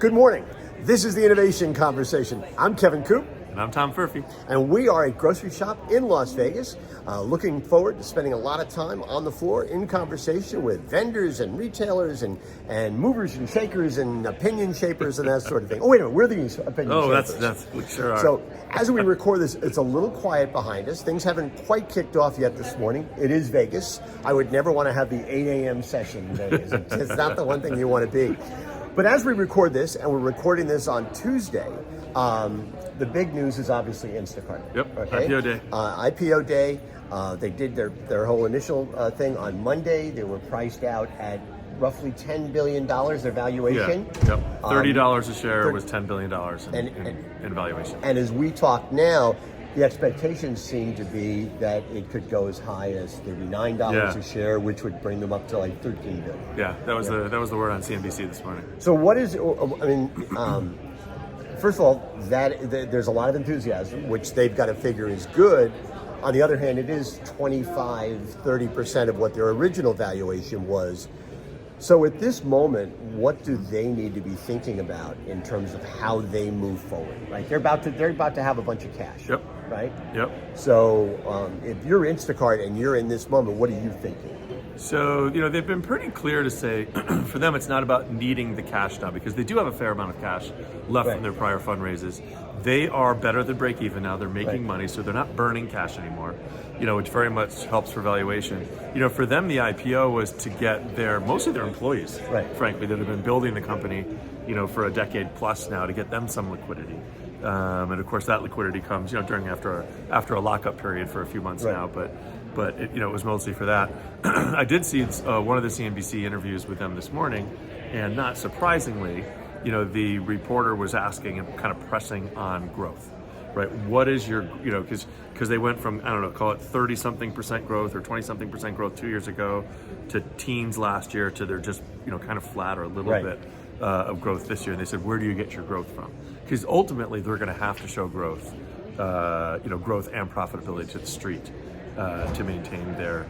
Good morning. This is the Innovation Conversation. I'm Kevin Coop. And I'm Tom Furphy. And we are at GroceryShop in Las Vegas. Looking forward to spending a lot of time on the floor in conversation with vendors and retailers and movers and shakers and opinion shapers and that sort of thing. Oh, wait a minute. We're the opinion shapers. That's we sure are. So as we record this, it's a little quiet behind us. Things haven't quite kicked off yet this morning. It is Vegas. I would never want to have the 8 a.m. session in Vegas. It's not the one thing you want to be. But as we record this, and we're recording this on Tuesday, the big news is obviously Instacart. Yep, okay? IPO day. IPO day. They did their whole initial thing on Monday. They were priced out at roughly $10 billion, their valuation. Yeah, yep. $30 a share was $10 billion in valuation. And as we talk now, the expectations seem to be that it could go as high as $39 a share, which would bring them up to like $13 billion. Yeah, that was the word on CNBC this morning. So what is, I mean, first of all, there's a lot of enthusiasm, which they've got to figure is good. On the other hand, it is 25-30% of what their original valuation was. So at this moment, what do they need to be thinking about in terms of how they move forward? Right, they're about to have a bunch of cash. Yep. Right. Yep. So if you're Instacart and you're in this moment, what are you thinking? So, they've been pretty clear to say, for them, it's not about needing the cash now, because they do have a fair amount of cash left from their prior fundraises. They are better than break even now. They're making money, so they're not burning cash anymore, which very much helps for valuation. For them, the IPO was to get mostly their employees, frankly, that have been building the company, for a decade plus now, to get them some liquidity. And of course, that liquidity comes, after a lockup period for a few months now, but it was mostly for that. I did see one of the CNBC interviews with them this morning, and not surprisingly, the reporter was asking and kind of pressing on growth, right? What is your, because they went from, I don't know, call it 30-something% growth or 20-something% growth 2 years ago to teens last year to they're just, kind of flat or a little bit of growth this year. And they said, where do you get your growth from? Because ultimately they're going to have to show growth, growth and profitability to the street. To maintain their,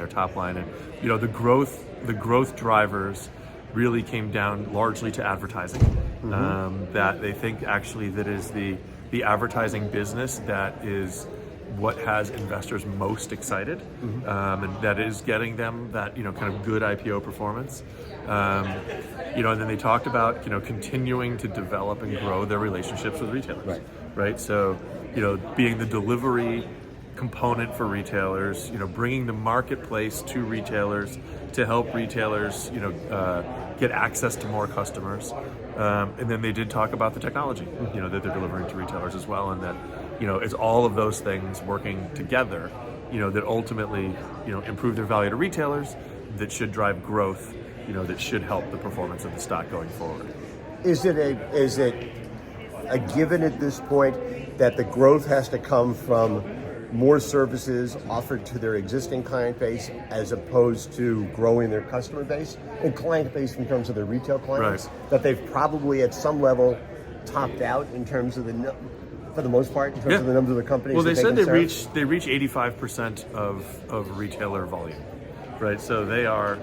top line, and the growth drivers really came down largely to advertising. That they think actually that is the advertising business that is what has investors most excited, and that is getting them that kind of good IPO performance. And then they talked about continuing to develop and grow their relationships with retailers, right? So being the delivery component for retailers, bringing the marketplace to retailers to help retailers, get access to more customers. And then they did talk about the technology, that they're delivering to retailers as well, and that, it's all of those things working together, that ultimately, improve their value to retailers, that should drive growth, that should help the performance of the stock going forward. Is it a given at this point that the growth has to come from more services offered to their existing client base as opposed to growing their customer base and client base in terms of their retail clients? That they've probably at some level topped out in terms of for the most part, in terms of the number of the companies. Well, they said they reach 85% of retailer volume, right? So they are,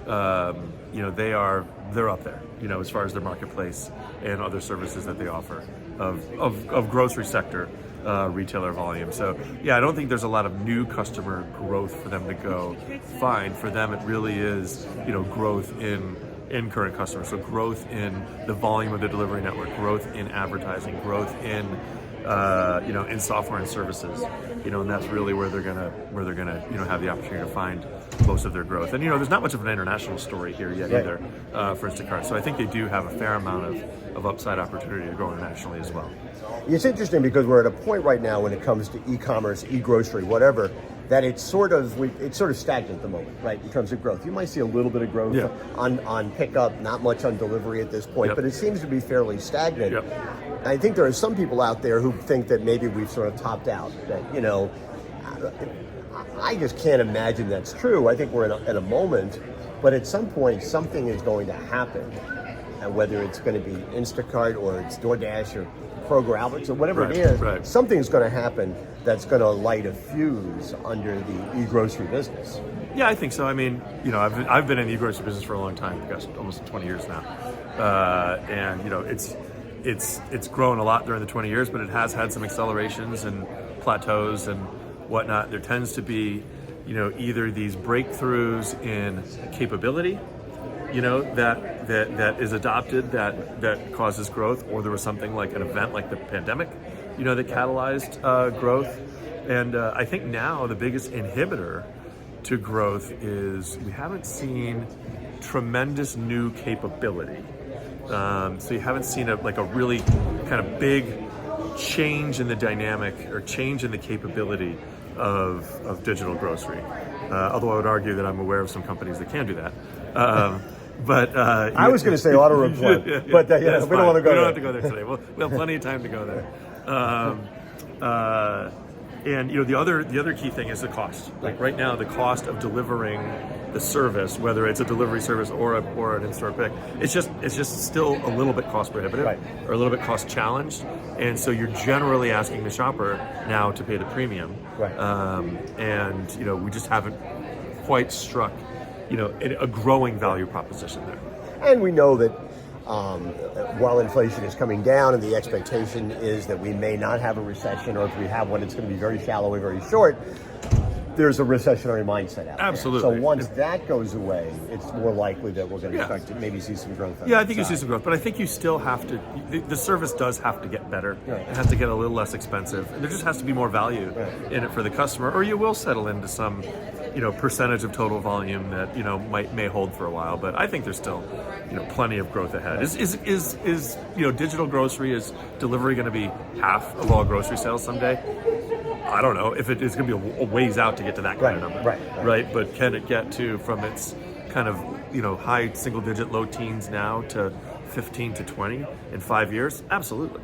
they're up there, as far as their marketplace and other services that they offer of grocery sector. Retailer volume. So I don't think there's a lot of new customer growth for them to go find. For them, it really is, growth in current customers. So growth in the volume of the delivery network, growth in advertising, growth in in software and services. And that's really where they're gonna have the opportunity to find most of their growth. And there's not much of an international story here yet either for Instacart. So I think they do have a fair amount of upside opportunity to grow internationally as well. It's interesting because we're at a point right now when it comes to e-commerce, e-grocery, whatever, that it's sort of stagnant at the moment, right? In terms of growth, you might see a little bit of growth on pickup, not much on delivery at this point, but it seems to be fairly stagnant. I think there are some people out there who think that maybe we've sort of topped out. That I just can't imagine that's true. I think we're at a moment, but at some point something is going to happen, and whether it's going to be Instacart or it's DoorDash or Kroger, Alberts, or whatever it is, something's going to happen that's going to light a fuse under the e-grocery business. Yeah, I think so. I mean, I've been in the e-grocery business for a long time, gosh, almost 20 years now, and it's grown a lot during the 20 years, but it has had some accelerations and plateaus and whatnot. There tends to be, either these breakthroughs in capability, that is adopted that causes growth, or there was something like an event like the pandemic, that catalyzed growth. And I think now the biggest inhibitor to growth is we haven't seen tremendous new capability. So you haven't seen a really kind of big change in the dynamic or change in the capability of digital grocery. Although I would argue that I'm aware of some companies that can do that. But I was going to say auto report, but we don't want to go there. We don't have to go there today. We have plenty of time to go there. And the other key thing is the cost. Like right now, the cost of delivering the service, whether it's a delivery service or an in-store pick, it's just still a little bit cost prohibitive, right, or a little bit cost challenged, and so you're generally asking the shopper now to pay the premium, right. And we just haven't quite struck a growing value proposition there. And we know that while inflation is coming down and the expectation is that we may not have a recession, or if we have one, it's going to be very shallow and very short, there's a recessionary mindset out there. Absolutely. So once that goes away, it's more likely that we're going to start to maybe see some growth. Yeah, I think you see some growth, but I think you still have to, the service does have to get better. Right. It has to get a little less expensive. And there just has to be more value in it for the customer, or you will settle into some percentage of total volume that may hold for a while. But I think there's still plenty of growth ahead. Is digital grocery, is delivery going to be half of all grocery sales someday? I don't know if it's going to be a ways out to get to that kind of number, right? But can it get to, from its kind of high single digit, low teens now to 15 to 20 in 5 years? Absolutely,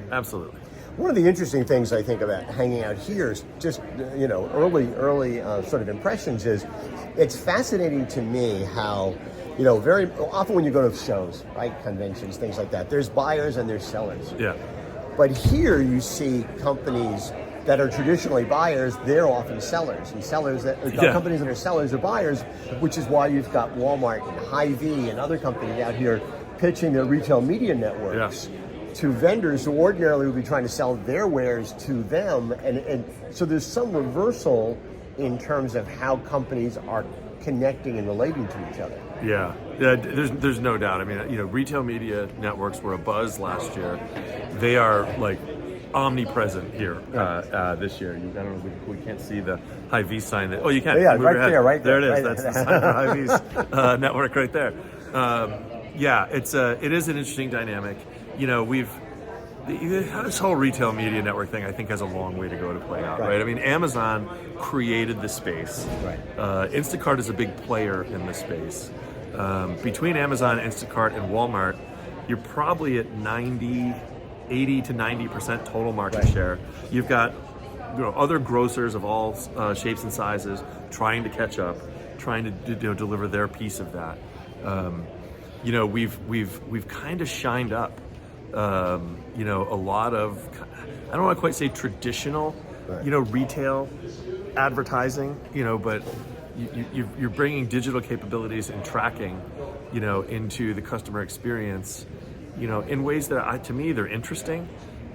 absolutely. One of the interesting things I think about hanging out here is just early sort of impressions is it's fascinating to me how very often when you go to shows, right, conventions, things like that, there's buyers and there's sellers. Yeah. But here you see companies that are traditionally buyers, they're often sellers, and companies that are sellers are buyers, which is why you've got Walmart and Hy-Vee and other companies out here pitching their retail media networks to vendors who ordinarily would be trying to sell their wares to them, and so there's some reversal in terms of how companies are connecting and relating to each other. Yeah, there's no doubt. I mean, retail media networks were a buzz last year. They are like omnipresent here this year. I don't know if we can't see the Hy-Vee sign. You can. Yeah, right there. There it is. That's the sign for Hy-Vee's network right there. It is an interesting dynamic. This whole retail media network thing, I think, has a long way to go to play out, right? I mean, Amazon created the space. Right. Instacart is a big player in the space. Between Amazon, Instacart, and Walmart, you're probably at 80 to 90% total market share. You've got other grocers of all shapes and sizes trying to catch up, trying to deliver their piece of that. We've kind of shined up. A lot of, I don't want to quite say traditional, retail advertising, but you're bringing digital capabilities and tracking, into the customer experience, in ways that to me, they're interesting.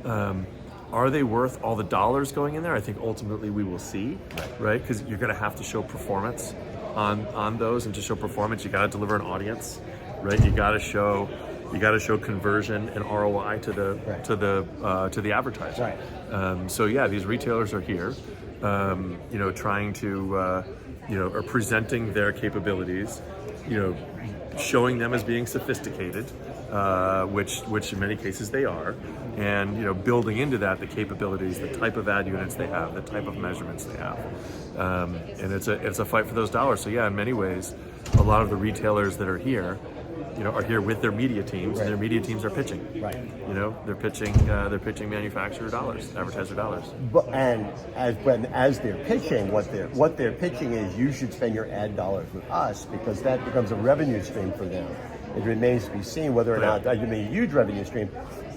Are they worth all the dollars going in there? I think ultimately we will see, right? Because you're going to have to show performance on those, and to show performance, you got to deliver an audience, right? You got to show conversion and ROI to the advertiser. Right. These retailers are here, trying to, are presenting their capabilities, showing them as being sophisticated, which in many cases they are, and building into that the capabilities, the type of ad units they have, the type of measurements they have, and it's a fight for those dollars. So in many ways, a lot of the retailers that are here, are here with their media teams, and their media teams are pitching. Right. They're pitching manufacturer dollars, advertiser dollars. But as they're pitching, what they're pitching is, you should spend your ad dollars with us, because that becomes a revenue stream for them. It remains to be seen whether or not that can be a huge revenue stream,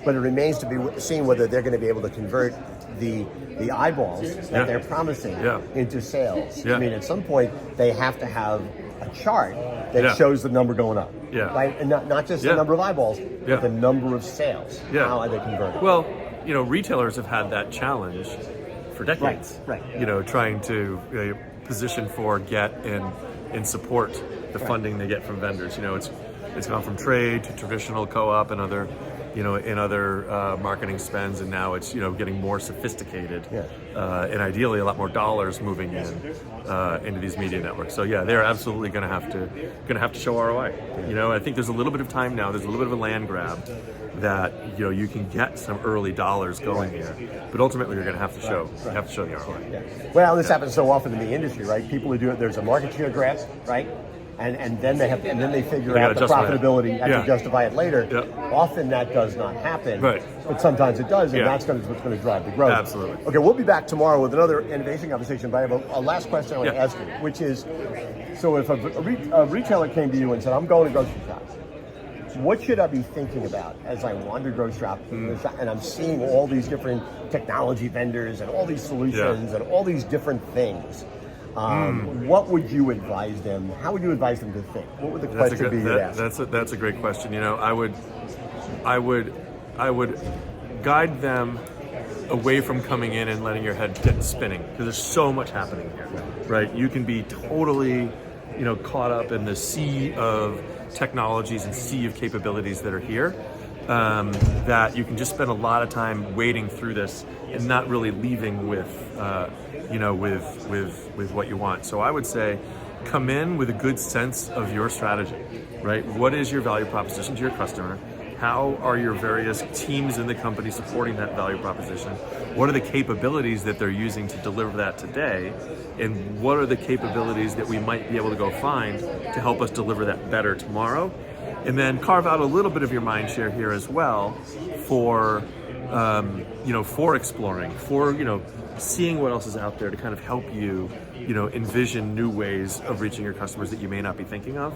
but it remains to be seen whether they're going to be able to convert the eyeballs that they're promising into sales. Yeah. I mean, at some point, they have to have a chart that shows the number going up. Yeah. Right? And not just the number of eyeballs, but the number of sales. Yeah. How are they converting? Well, retailers have had that challenge for decades. Right. Trying to position for, get, and support the funding they get from vendors. It's gone from trade to traditional co-op and other, marketing spends, and now it's getting more sophisticated, and ideally a lot more dollars moving into these media networks. So they're absolutely going to have to show ROI. I think there's a little bit of time now. There's a little bit of a land grab that you can get some early dollars going here, but ultimately you're going to have to show the ROI. Yeah. Well, this happens so often in the industry, right? People who do it, there's a market share grab, right? And then they figure out the profitability and to justify it later. Yeah. Often that does not happen, right? But sometimes it does, and that's what's going to drive the growth. Absolutely. Okay, we'll be back tomorrow with another innovation conversation. But I have a last question I want to ask you, which is, so if a retailer came to you and said, "I'm going to grocery shop," what should I be thinking about as I wander grocery shop and I'm seeing all these different technology vendors and all these solutions and all these different things? What would you advise them? How would you advise them to think? What would the question be you'd ask? That's a great question. I would guide them away from coming in and letting your head get spinning, because there's so much happening here, right? You can be totally, caught up in the sea of technologies and sea of capabilities that are here, that you can just spend a lot of time wading through this and not really leaving with what you want. So I would say, come in with a good sense of your strategy, right? What is your value proposition to your customer? How are your various teams in the company supporting that value proposition? What are the capabilities that they're using to deliver that today? And what are the capabilities that we might be able to go find to help us deliver that better tomorrow? And then carve out a little bit of your mind share here as well for exploring, for seeing what else is out there to kind of help you, envision new ways of reaching your customers that you may not be thinking of.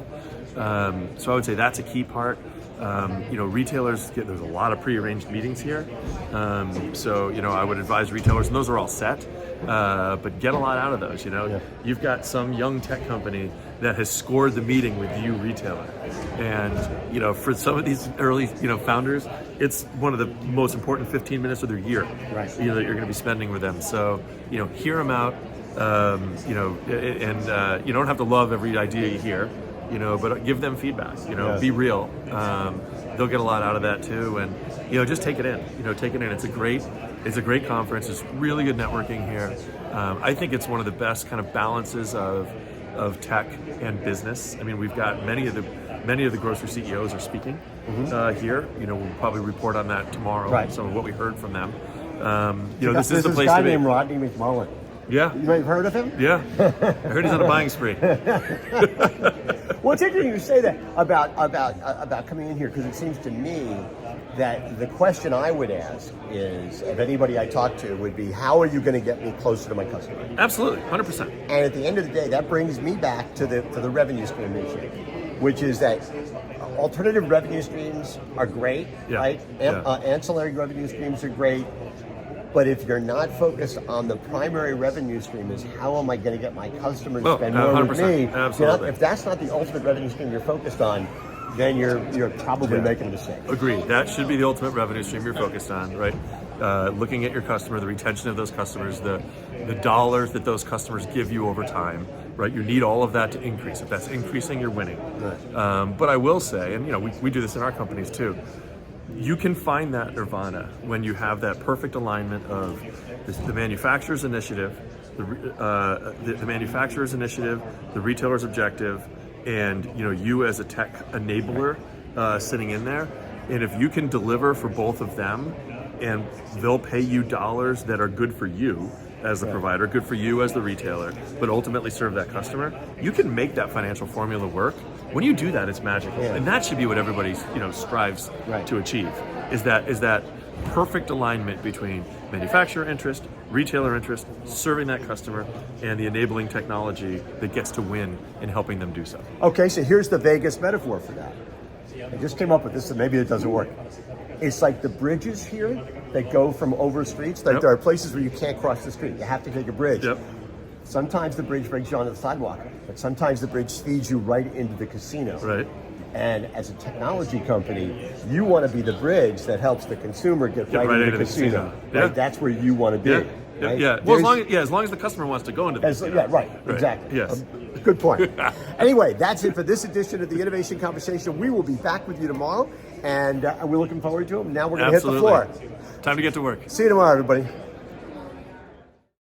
So I would say that's a key part. Retailers there's a lot of prearranged meetings here. So I would advise retailers, and those are all set, but get a lot out of those. You've got some young tech company that has scored the meeting with you, retailer. And, for some of these early, founders, it's one of the most important 15 minutes of their year, right? That you're going to be spending with them. So, hear them out, and you don't have to love every idea you hear, but give them feedback, be real. They'll get a lot out of that too. And, just take it in, It's a great conference. It's really good networking here. I think it's one of the best kind of balances of tech and business. I mean, we've got many of the grocery CEOs are speaking here. We'll probably report on that tomorrow. Right. Some of what we heard from them. This is the place guy to be. named Rodney McMullen. Yeah. You may have heard of him? Yeah. I heard he's on a buying spree. Well, it's interesting you say that about coming in here, because it seems to me that the question I would ask is, of anybody I talk to, would be, how are you going to get me closer to my customer? Absolutely, 100%. And at the end of the day, that brings me back to the revenue stream issue, which is that alternative revenue streams are great, right? Ancillary revenue streams are great. But if you're not focused on the primary revenue stream, is how am I going to get my customers to spend more with me? Absolutely. If that's not the ultimate revenue stream you're focused on, then you're probably making a mistake. Agreed. That should be the ultimate revenue stream you're focused on, right? Looking at your customer, the retention of those customers, the dollars that those customers give you over time, right? You need all of that to increase. If that's increasing, you're winning. Right. But I will say, and we do this in our companies too, you can find that nirvana when you have that perfect alignment of the manufacturer's initiative, the manufacturer's initiative, the retailer's objective, and you as a tech enabler sitting in there. And if you can deliver for both of them, and they'll pay you dollars that are good for you as the provider, good for you as the retailer, but ultimately serve that customer, you can make that financial formula work. When you do that, it's magical. And that should be what everybody strives to achieve, is that perfect alignment between manufacturer interest, retailer interest, serving that customer, and the enabling technology that gets to win in helping them do so. Okay, so here's the Vegas metaphor for that. I just came up with this, and maybe it doesn't work. It's like the bridges here that go from over streets. Like there are places where you can't cross the street. You have to take a bridge. Yep. Sometimes the bridge brings you onto the sidewalk, but sometimes the bridge feeds you right into the casino. Right. And as a technology company, you want to be the bridge that helps the consumer get right into the casino. Yeah. Right? That's where you want to be. Yeah. Right? Yeah. Well, as long as the customer wants to go into the casino. Yeah, right. Exactly. Yes. Good point. Anyway, that's it for this edition of the Innovation Conversation. We will be back with you tomorrow, and we're looking forward to them. Now we're going to hit the floor. Time to get to work. See you tomorrow, everybody.